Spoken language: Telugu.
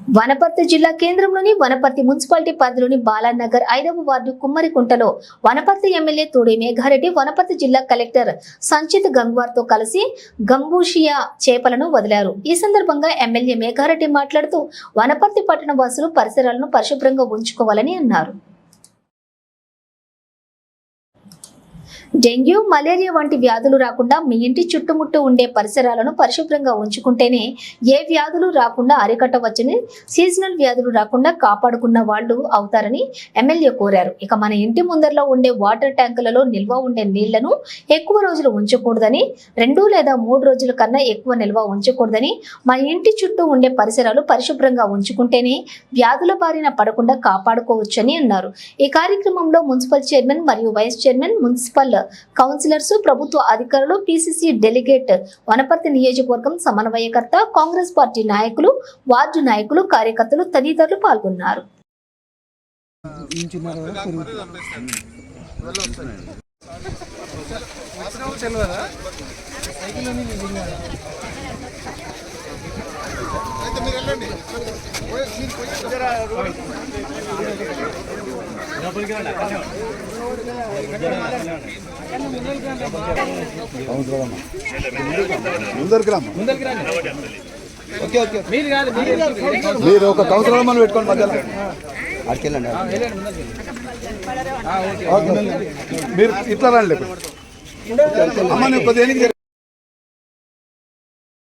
వనపర్తి జిల్లా కేంద్రంలోని వనపర్తి మున్సిపాలిటీ పరిధిలోని బాలానగర్ 5వ వార్డు కుమ్మరికుంటలో వనపర్తి ఎమ్మెల్యే తోడి మేఘారెడ్డి వనపర్తి జిల్లా కలెక్టర్ సంచిత్ గంగ్వార్ తో కలిసి గంబూషియా చేపలను వదిలారు. ఈ సందర్భంగా ఎమ్మెల్యే మేఘారెడ్డి మాట్లాడుతూ వనపర్తి పట్టణ వాసులు పరిసరాలను పరిశుభ్రంగా ఉంచుకోవాలని అన్నారు. డెంగ్యూ, మలేరియా వంటి వ్యాధులు రాకుండా మీ ఇంటి చుట్టుముట్టు ఉండే పరిసరాలను పరిశుభ్రంగా ఉంచుకుంటేనే ఏ వ్యాధులు రాకుండా అరికట్టవచ్చని, సీజనల్ వ్యాధులు రాకుండా కాపాడుకున్న వాళ్ళు అవుతారని ఎమ్మెల్యే కోరారు. ఇక మన ఇంటి ముందరలో ఉండే వాటర్ ట్యాంకులలో నిల్వ ఉండే నీళ్లను ఎక్కువ రోజులు ఉంచకూడదని, 2 లేదా 3 రోజుల కన్నా ఎక్కువ నిల్వ ఉంచకూడదని, మన ఇంటి చుట్టూ ఉండే పరిసరాలు పరిశుభ్రంగా ఉంచుకుంటేనే వ్యాధుల బారిన పడకుండా కాపాడుకోవచ్చని అన్నారు. ఈ కార్యక్రమంలో మున్సిపల్ చైర్మన్ మరియు వైస్ చైర్మన్, మున్సిపల్ కౌన్సిలర్స్, ప్రభుత్వ అధికారులు, పిసిసి డెలిగేట్, వనపర్తి నియోజకవర్గం సమన్వయకర్త, కాంగ్రెస్ పార్టీ నాయకులు, వార్డు నాయకులు, కార్యకర్తలు తదితరులు పాల్గొన్నారు. మీరు ఒక కౌన్సిలర్ మనం పెట్టుకోండి మధ్యలో అడికెళ్ళండి. మీరు ఇట్లా రండి అమ్మ, నువ్వు కొద్దిగా